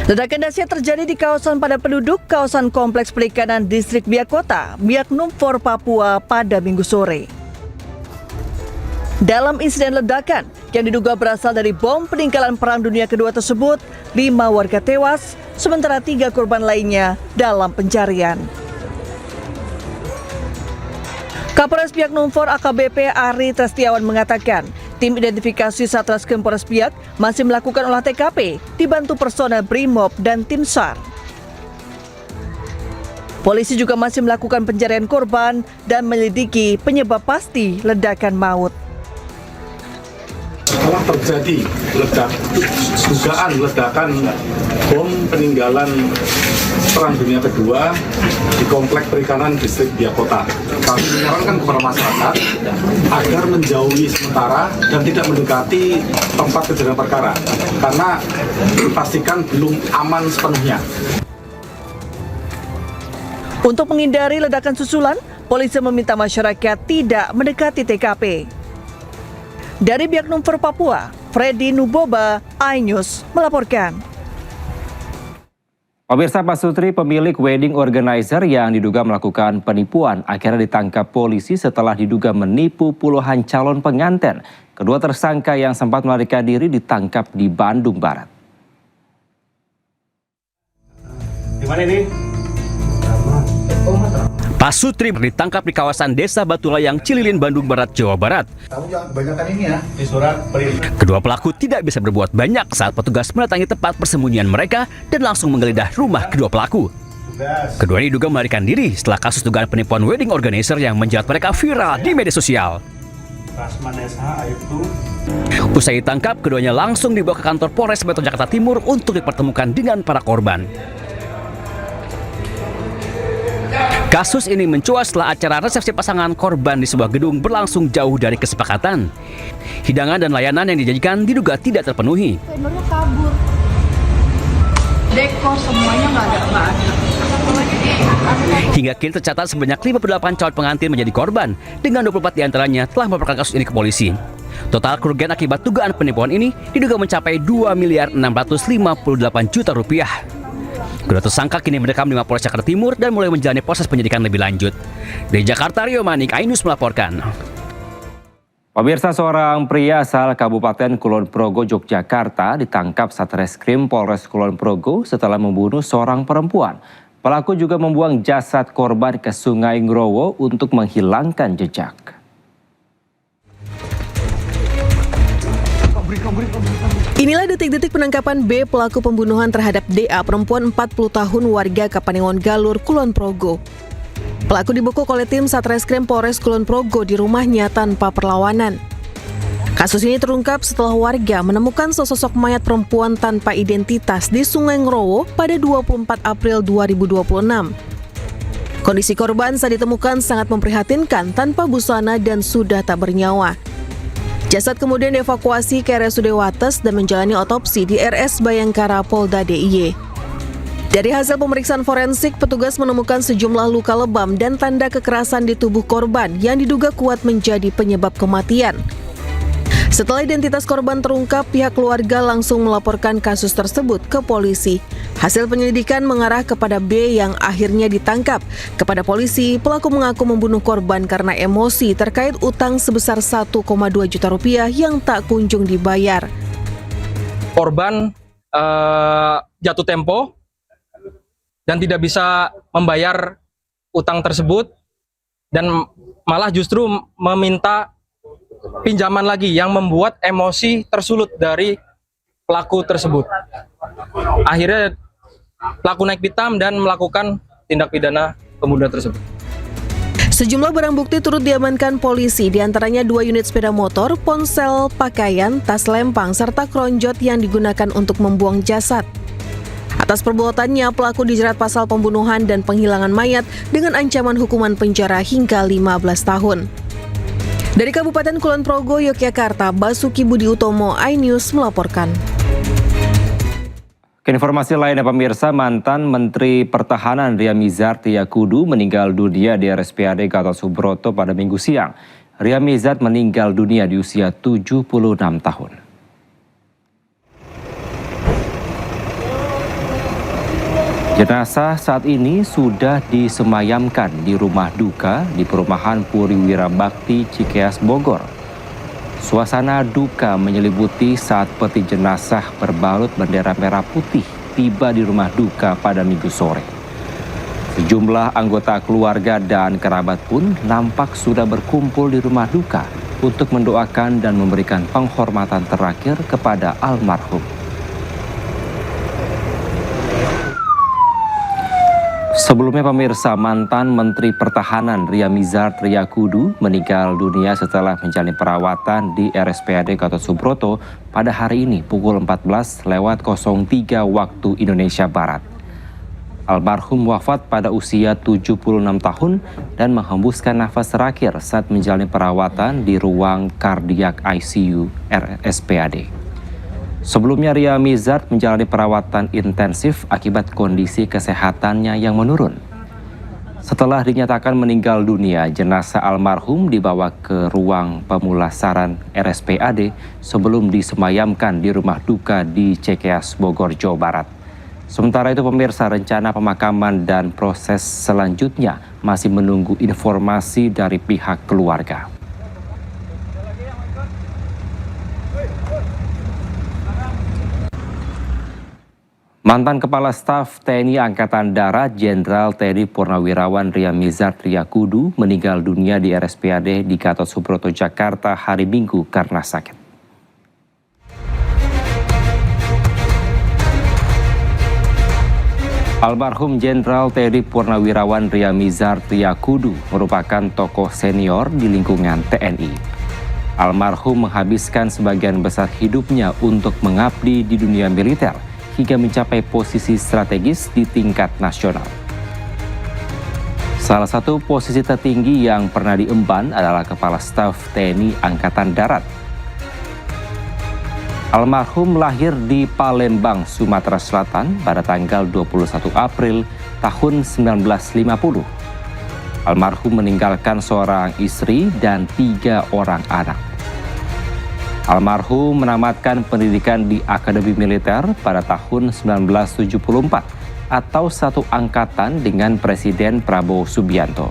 Ledakan dahsyat terjadi di kawasan padat penduduk, kawasan Kompleks Perikanan Distrik Biak Kota, Biak Numfor, Papua pada Minggu sore. Dalam insiden ledakan yang diduga berasal dari bom peninggalan Perang Dunia Kedua tersebut, 5 warga tewas, sementara 3 korban lainnya dalam pencarian. Kapolres Biak Numfor AKBP Ari Trestiawan mengatakan, tim identifikasi Satreskrim Polres Biak masih melakukan olah TKP dibantu personel Brimob dan tim SAR. Polisi juga masih melakukan pencarian korban dan menyelidiki penyebab pasti ledakan maut. Setelah terjadi dugaan ledakan bom peninggalan Perang Dunia Kedua di Kompleks Perikanan Distrik Biak Kota, kami menyarankan kepada masyarakat agar menjauhi sementara dan tidak mendekati tempat kejadian perkara karena dipastikan belum aman sepenuhnya. Untuk menghindari ledakan susulan, polisi meminta masyarakat tidak mendekati TKP. Dari Biak Numfor, Papua, Freddy Nuboba, iNews melaporkan. Pemirsa, Pak Sutri, pemilik wedding organizer yang diduga melakukan penipuan akhirnya ditangkap polisi setelah diduga menipu puluhan calon pengantin. Kedua tersangka yang sempat melarikan diri ditangkap di Bandung Barat. Di mana ini? Pak Sutri ditangkap di kawasan Desa Batulayang, Cililin, Bandung Barat, Jawa Barat. Kamu jangan kebanyakan ini ya, di surat perintah. Kedua pelaku tidak bisa berbuat banyak saat petugas mendatangi tempat persembunyian mereka dan langsung menggeledah rumah kedua pelaku. Kedua ini diduga melarikan diri setelah kasus dugaan penipuan wedding organizer yang menjerat mereka viral di media sosial. Usai ditangkap, keduanya langsung dibawa ke kantor Polres Metro Jakarta Timur untuk dipertemukan dengan para korban. Kasus ini mencuat setelah acara resepsi pasangan korban di sebuah gedung berlangsung jauh dari kesepakatan. Hidangan dan layanan yang dijanjikan diduga tidak terpenuhi. Vendornya kabur. Dekor semuanya nggak ada. Hingga kini tercatat sebanyak 58 calon pengantin menjadi korban, dengan 24 diantaranya telah melaporkan kasus ini ke polisi. Total kerugian akibat dugaan penipuan ini diduga mencapai 2.658 juta rupiah. Kedua tersangka kini mendekam di Mapolres Jakarta Timur dan mulai menjalani proses penyidikan lebih lanjut. Dari Jakarta, Rio Manik, iNews melaporkan. Pemirsa, seorang pria asal Kabupaten Kulon Progo, Yogyakarta ditangkap Satreskrim Polres Kulon Progo setelah membunuh seorang perempuan. Pelaku juga membuang jasad korban ke Sungai Ngrowo untuk menghilangkan jejak. Inilah detik-detik penangkapan B, pelaku pembunuhan terhadap DA, perempuan 40 tahun warga Kapanewon Galur, Kulon Progo. Pelaku dibekuk oleh tim Satreskrim Polres Kulon Progo di rumahnya tanpa perlawanan. Kasus ini terungkap setelah warga menemukan sesosok mayat perempuan tanpa identitas di Sungai Ngrowo pada 24 April 2026. Kondisi korban saat ditemukan sangat memprihatinkan, tanpa busana dan sudah tak bernyawa. Jasad kemudian dievakuasi ke RSUD Wates dan menjalani otopsi di RS Bayangkara Polda DIY. Dari hasil pemeriksaan forensik, petugas menemukan sejumlah luka lebam dan tanda kekerasan di tubuh korban yang diduga kuat menjadi penyebab kematian. Setelah identitas korban terungkap, pihak keluarga langsung melaporkan kasus tersebut ke polisi. Hasil penyelidikan mengarah kepada B yang akhirnya ditangkap. Kepada polisi, pelaku mengaku membunuh korban karena emosi terkait utang sebesar 1,2 juta rupiah yang tak kunjung dibayar. Korban jatuh tempo dan tidak bisa membayar utang tersebut dan malah justru meminta pinjaman lagi yang membuat emosi tersulut dari pelaku tersebut. Akhirnya pelaku naik pitam dan melakukan tindak pidana pembunuhan tersebut. Sejumlah barang bukti turut diamankan polisi, diantaranya 2 unit sepeda motor, ponsel, pakaian, tas lempang, serta kronjot yang digunakan untuk membuang jasad. Atas perbuatannya, pelaku dijerat pasal pembunuhan dan penghilangan mayat dengan ancaman hukuman penjara hingga 15 tahun. Dari Kabupaten Kulon Progo, Yogyakarta, Basuki Budi Utomo, iNews melaporkan. Ke informasi lainnya, pemirsa, mantan Menteri Pertahanan Ria Mizar Triakudu meninggal dunia di RSPAD Gatot Subroto pada Minggu siang. Ria Mizar meninggal dunia di usia 76 tahun. Jenazah saat ini sudah disemayamkan di rumah duka di perumahan Puriwira Bakti, Cikeas, Bogor. Suasana duka menyelimuti saat peti jenazah berbalut bendera merah putih tiba di rumah duka pada Minggu sore. Sejumlah anggota keluarga dan kerabat pun nampak sudah berkumpul di rumah duka untuk mendoakan dan memberikan penghormatan terakhir kepada almarhum. Sebelumnya pemirsa, mantan Menteri Pertahanan Ria Mizar Triakudu meninggal dunia setelah menjalani perawatan di RSPAD Gatot Subroto pada hari ini pukul 14:03 waktu Indonesia Barat. Almarhum wafat pada usia 76 tahun dan menghembuskan nafas terakhir saat menjalani perawatan di ruang kardiak ICU RSPAD. Sebelumnya Ria Mizar menjalani perawatan intensif akibat kondisi kesehatannya yang menurun. Setelah dinyatakan meninggal dunia, jenazah almarhum dibawa ke ruang pemulasaran RSPAD sebelum disemayamkan di rumah duka di Cikeas, Bogor, Jawa Barat. Sementara itu pemirsa, rencana pemakaman dan proses selanjutnya masih menunggu informasi dari pihak keluarga. Mantan Kepala Staf TNI Angkatan Darat Jenderal TNI Purnawirawan Ria Mizar Triakudu meninggal dunia di RSPAD di Gatot Subroto, Jakarta hari Minggu karena sakit. Almarhum Jenderal TNI Purnawirawan Ria Mizar Triakudu merupakan tokoh senior di lingkungan TNI. Almarhum menghabiskan sebagian besar hidupnya untuk mengabdi di dunia militer hingga mencapai posisi strategis di tingkat nasional. Salah satu posisi tertinggi yang pernah diemban adalah Kepala Staf TNI Angkatan Darat. Almarhum lahir di Palembang, Sumatera Selatan pada tanggal 21 April tahun 1950. Almarhum meninggalkan seorang istri dan 3 orang anak. Almarhum menamatkan pendidikan di Akademi Militer pada tahun 1974 atau satu angkatan dengan Presiden Prabowo Subianto.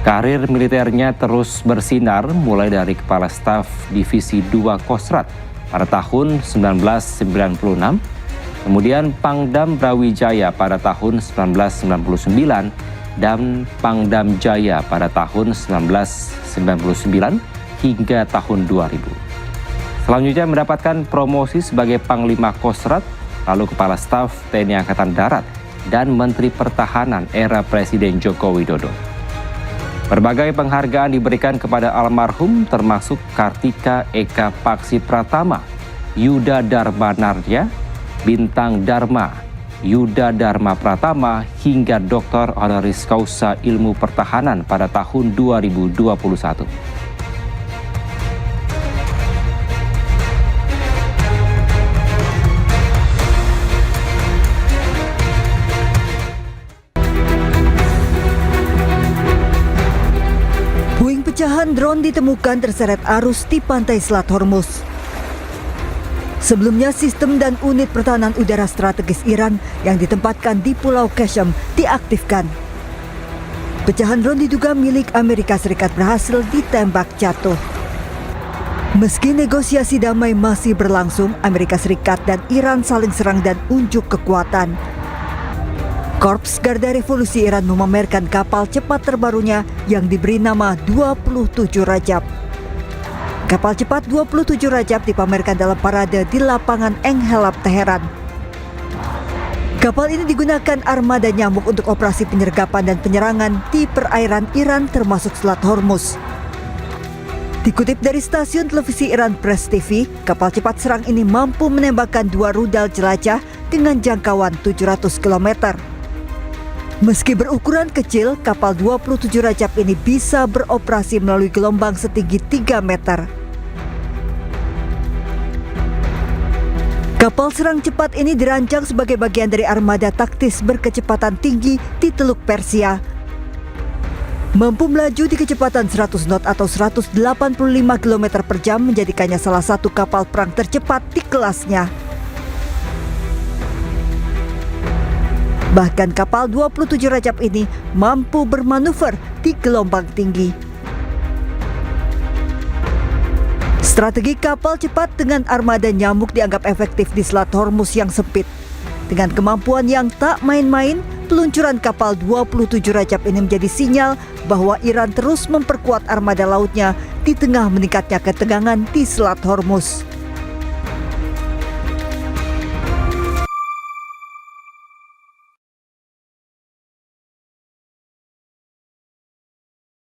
Karir militernya terus bersinar mulai dari Kepala Staf Divisi 2 Kostrat pada tahun 1996, kemudian Pangdam Brawijaya pada tahun 1999 dan Pangdam Jaya pada tahun 1999 hingga tahun 2000. Selanjutnya mendapatkan promosi sebagai Panglima Kostrat, lalu Kepala Staf TNI Angkatan Darat, dan Menteri Pertahanan era Presiden Joko Widodo. Berbagai penghargaan diberikan kepada almarhum termasuk Kartika Eka Paksi Pratama, Yuda Dharma Narja, Bintang Dharma, Yuda Dharma Pratama, hingga Dr. Honoris Causa Ilmu Pertahanan pada tahun 2021. Pecahan drone ditemukan terseret arus di pantai Selat Hormuz. Sebelumnya, sistem dan unit pertahanan udara strategis Iran yang ditempatkan di Pulau Qasem diaktifkan. Pecahan drone diduga milik Amerika Serikat berhasil ditembak jatuh. Meski negosiasi damai masih berlangsung, Amerika Serikat dan Iran saling serang dan unjuk kekuatan. Korps Garda Revolusi Iran memamerkan kapal cepat terbarunya yang diberi nama 27 Rajab. Kapal cepat 27 Rajab dipamerkan dalam parade di lapangan Enghelab, Teheran. Kapal ini digunakan armada nyamuk untuk operasi penyergapan dan penyerangan di perairan Iran termasuk Selat Hormuz. Dikutip dari stasiun televisi Iran Press TV, kapal cepat serang ini mampu menembakkan 2 rudal jelajah dengan jangkauan 700 km. Meski berukuran kecil, kapal 27 Rajab ini bisa beroperasi melalui gelombang setinggi 3 meter. Kapal serang cepat ini dirancang sebagai bagian dari armada taktis berkecepatan tinggi di Teluk Persia. Mampu melaju di kecepatan 100 knot atau 185 km per jam menjadikannya salah satu kapal perang tercepat di kelasnya. Bahkan kapal 27 Rajab ini mampu bermanuver di gelombang tinggi. Strategi kapal cepat dengan armada nyamuk dianggap efektif di Selat Hormuz yang sempit. Dengan kemampuan yang tak main-main, peluncuran kapal 27 Rajab ini menjadi sinyal bahwa Iran terus memperkuat armada lautnya di tengah meningkatnya ketegangan di Selat Hormuz.